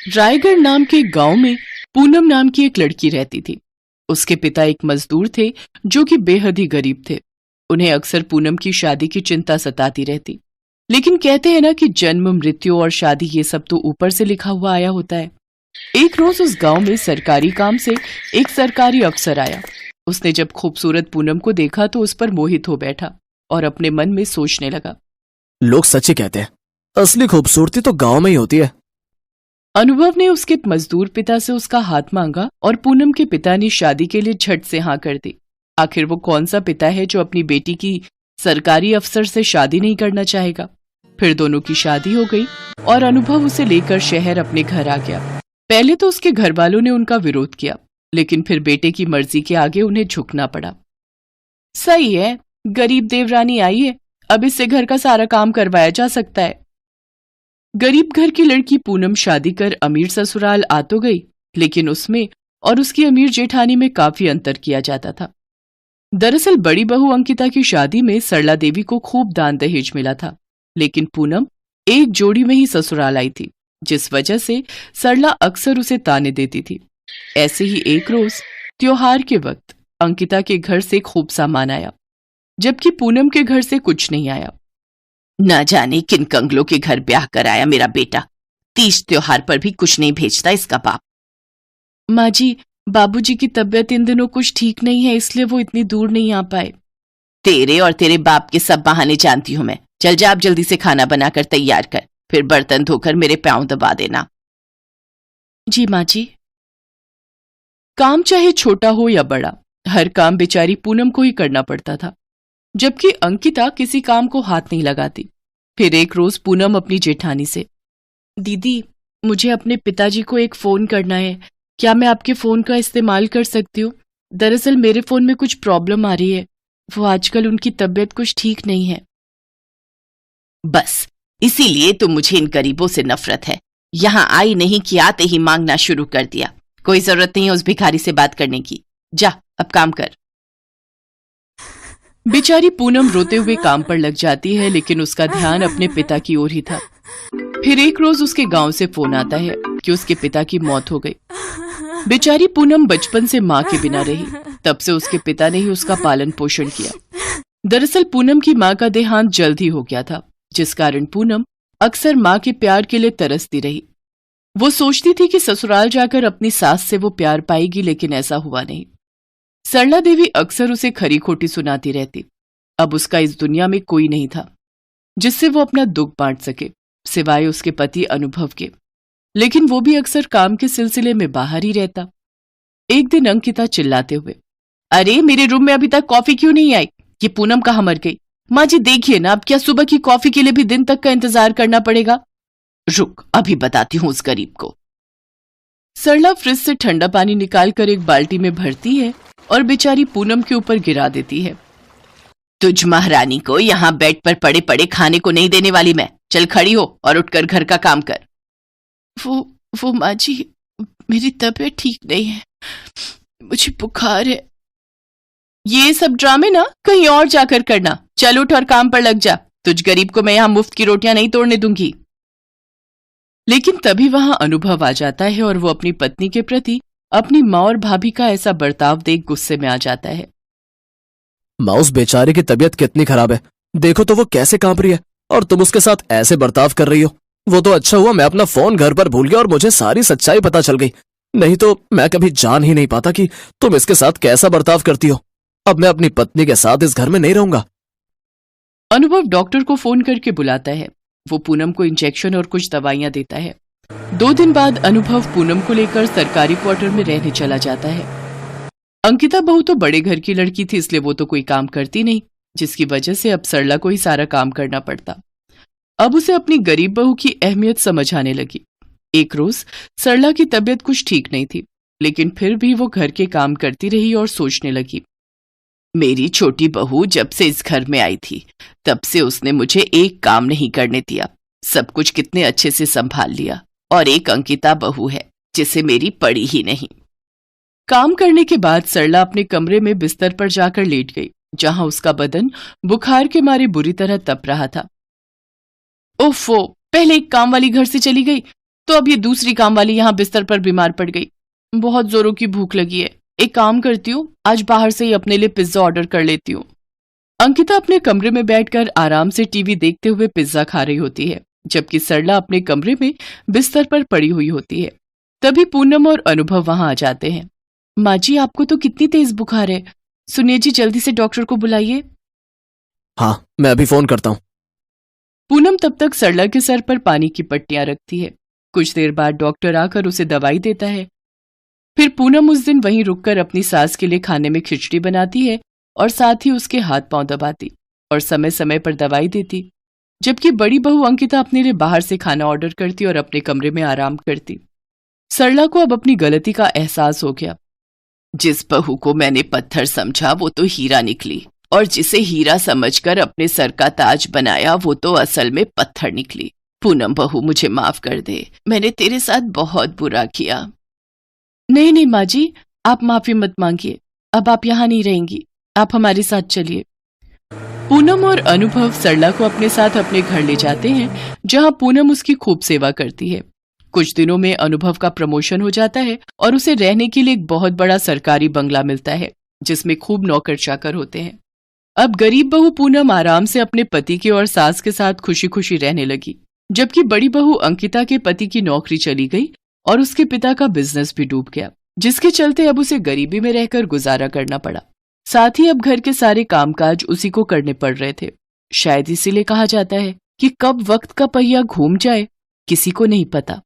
रायगढ़ नाम के गांव में पूनम नाम की एक लड़की रहती थी। उसके पिता एक मजदूर थे जो कि बेहद ही गरीब थे। उन्हें अक्सर पूनम की शादी की चिंता सताती रहती। लेकिन कहते हैं ना कि जन्म, मृत्यु और शादी ये सब तो ऊपर से लिखा हुआ आया होता है। एक रोज उस गांव में सरकारी काम से एक सरकारी अफसर आया। उसने जब खूबसूरत पूनम को देखा तो उस पर मोहित हो बैठा और अपने मन में सोचने लगा। लोग सच ही कहते हैं, असली खूबसूरती तो गांव में ही होती है। अनुभव ने उसके मजदूर पिता से उसका हाथ मांगा और पूनम के पिता ने शादी के लिए झट से हाँ कर दी। आखिर वो कौन सा पिता है जो अपनी बेटी की सरकारी अफसर से शादी नहीं करना चाहेगा। फिर दोनों की शादी हो गई और अनुभव उसे लेकर शहर अपने घर आ गया। पहले तो उसके घर वालों ने उनका विरोध किया, लेकिन फिर बेटे की मर्जी के आगे उन्हें झुकना पड़ा। सही है, गरीब देवरानी आई है, अब इससे घर का सारा काम करवाया जा सकता है। गरीब घर की लड़की पूनम शादी कर अमीर ससुराल आ तो गई, लेकिन उसमें और उसकी अमीर जेठानी में काफी अंतर किया जाता था। दरअसल बड़ी बहू अंकिता की शादी में सरला देवी को खूब दान दहेज मिला था, लेकिन पूनम एक जोड़ी में ही ससुराल आई थी, जिस वजह से सरला अक्सर उसे ताने देती थी। ऐसे ही एक रोज त्योहार के वक्त अंकिता के घर से खूब सामान आया, जबकि पूनम के घर से कुछ नहीं आया। ना जाने किन कंगलों के घर ब्याह कराया मेरा बेटा, तीज त्योहार पर भी कुछ नहीं भेजता इसका बाप। माँ जी, बाबूजी की तबीयत इन दिनों कुछ ठीक नहीं है, इसलिए वो इतनी दूर नहीं आ पाए। तेरे और तेरे बाप के सब बहाने जानती हूं मैं। चल जा, अब जल्दी से खाना बनाकर तैयार कर, फिर बर्तन धोकर मेरे पांव दबा देना। जी माँ जी। काम चाहे छोटा हो या बड़ा, हर काम बेचारी पूनम को ही करना पड़ता था, जबकि अंकिता किसी काम को हाथ नहीं लगाती। फिर एक रोज पूनम अपनी जेठानी से, दीदी मुझे अपने पिताजी को एक फोन करना है, क्या मैं आपके फोन का इस्तेमाल कर सकती हूँ? दरअसल मेरे फोन में कुछ प्रॉब्लम आ रही है, वो आजकल उनकी तबीयत कुछ ठीक नहीं है। बस इसीलिए तो मुझे इन गरीबों से नफरत है। यहाँ आई नहीं कि आते ही मांगना शुरू कर दिया। कोई जरूरत नहीं है उस भिखारी से बात करने की, जा अब काम कर। बेचारी पूनम रोते हुए काम पर लग जाती है, लेकिन उसका ध्यान अपने पिता की ओर ही था। फिर एक रोज उसके गांव से फोन आता है कि उसके पिता की मौत हो गई। बेचारी पूनम बचपन से माँ के बिना रही, तब से उसके पिता ने ही उसका पालन पोषण किया। दरअसल पूनम की माँ का देहांत जल्द ही हो गया था, जिस कारण पूनम अक्सर माँ के प्यार के लिए तरसती रही। वो सोचती थी कि ससुराल जाकर अपनी सास से वो प्यार पाएगी, लेकिन ऐसा हुआ नहीं। सरला देवी अक्सर उसे खरी खोटी सुनाती रहती। अब उसका इस दुनिया में कोई नहीं था जिससे वो अपना दुख बांट सके, सिवाय उसके पति अनुभव के, लेकिन वो भी अक्सर काम के सिलसिले में बाहर ही रहता। एक दिन अंकिता चिल्लाते हुए, अरे मेरे रूम में अभी तक कॉफी क्यों नहीं आई? ये पूनम कहाँ मर गई? माँ जी देखिए ना, अब क्या सुबह की कॉफी के लिए भी दिन तक का इंतजार करना पड़ेगा? रुक, अभी बताती हूँ उस गरीब को। सरला फ्रिज से ठंडा पानी निकालकर एक बाल्टी में भरती है और बेचारी पूनम के ऊपर गिरा देती है। तुझ महारानी को यहाँ बेड पर पड़े पड़े खाने को नहीं देने वाली मैं। चल खड़ी हो और उठकर घर का काम कर। वो माँ जी, मेरी तबीयत ठीक नहीं है, मुझे बुखार है। ये सब ड्रामे ना कहीं और जाकर करना। चल उठ और काम पर लग जा। तुझ गरीब को मैं यहाँ मुफ्त की रोटियां नहीं तोड़ने दूंगी। लेकिन तभी वहां अनुभव आ जाता है और वो अपनी पत्नी के प्रति अपनी माँ और भाभी का ऐसा बर्ताव देख गुस्से में आ जाता है। माँ, उस बेचारे की तबीयत कितनी खराब है, देखो तो वो कैसे कांप रही है, और तुम उसके साथ ऐसे बर्ताव कर रही हो। वो तो अच्छा हुआ मैं अपना फोन घर पर भूल गया और मुझे सारी सच्चाई पता चल गई, नहीं तो मैं कभी जान ही नहीं पाता कि तुम इसके साथ कैसा बर्ताव करती हो। अब मैं अपनी पत्नी के साथ इस घर में नहीं रहूंगा। अनुभव डॉक्टर को फोन करके बुलाता है। वो पूनम को इंजेक्शन और कुछ दवाइयां देता है। 2 दिन बाद अनुभव पूनम को लेकर सरकारी क्वार्टर में रहने चला जाता है। अंकिता बहू तो बड़े घर की लड़की थी, इसलिए वो तो कोई काम करती नहीं, जिसकी वजह से अब सरला को ही सारा काम करना पड़ता। अब उसे अपनी गरीब बहू की अहमियत समझ आने लगी। एक रोज सरला की तबीयत कुछ ठीक नहीं थी, लेकिन फिर भी वो घर के काम करती रही और सोचने लगी, मेरी छोटी बहू जब से इस घर में आई थी तब से उसने मुझे एक काम नहीं करने दिया। सब कुछ कितने अच्छे से संभाल लिया, और एक अंकिता बहू है जिसे मेरी पड़ी ही नहीं। काम करने के बाद सरला अपने कमरे में बिस्तर पर जाकर लेट गई, जहां उसका बदन बुखार के मारे बुरी तरह तप रहा था। ओफो, पहले एक काम वाली घर से चली गई, तो अब ये दूसरी काम वाली यहाँ बिस्तर पर बीमार पड़ गई। बहुत जोरों की भूख लगी है, एक काम करती हूँ, आज बाहर से ही अपने लिए पिज्जा ऑर्डर कर लेती हूँ। अंकिता अपने कमरे में बैठकर आराम से टीवी देखते हुए पिज्जा खा रही होती है, जबकि सरला अपने कमरे में बिस्तर पर पड़ी हुई होती है। तभी पूनम और अनुभव वहां आ जाते हैं। माँ जी, आपको तो कितनी तेज बुखार है, सुनिए जी, जल्दी से डॉक्टर को बुलाइए। हाँ, मैं अभी फोन करता हूँ। पूनम तब तक सरला के सर पर पानी की पट्टियां रखती है। कुछ देर बाद डॉक्टर आकर उसे दवाई देता है। फिर पूनम उस दिन वहीं रुककर अपनी सास के लिए खाने में खिचड़ी बनाती है और साथ ही उसके हाथ पांव दबाती और समय समय पर दवाई देती, जबकि बड़ी बहू अंकिता अपने लिए बाहर से खाना ऑर्डर करती और अपने कमरे में आराम करती। सरला को अब अपनी गलती का एहसास हो गया। जिस बहू को मैंने पत्थर समझा वो तो हीरा निकली, और जिसे हीरा समझकर अपने सर का ताज बनाया वो तो असल में पत्थर निकली। पूनम बहू, मुझे माफ कर दे, मैंने तेरे साथ बहुत बुरा किया। नहीं नहीं माँ जी, आप माफी मत मांगिए, अब आप यहाँ नहीं रहेंगी, आप हमारे साथ चलिए। पूनम और अनुभव सरला को अपने साथ अपने घर ले जाते हैं, जहाँ पूनम उसकी खूब सेवा करती है। कुछ दिनों में अनुभव का प्रमोशन हो जाता है और उसे रहने के लिए एक बहुत बड़ा सरकारी बंगला मिलता है, जिसमें खूब नौकर चाकर होते हैं। अब गरीब बहू पूनम आराम से अपने पति के और सास के साथ खुशी खुशी रहने लगी, जबकि बड़ी बहू अंकिता के पति की नौकरी चली गई और उसके पिता का बिजनेस भी डूब गया, जिसके चलते अब उसे गरीबी में रहकर गुजारा करना पड़ा। साथ ही अब घर के सारे कामकाज उसी को करने पड़ रहे थे। शायद इसीलिए कहा जाता है कि कब वक्त का पहिया घूम जाए किसी को नहीं पता।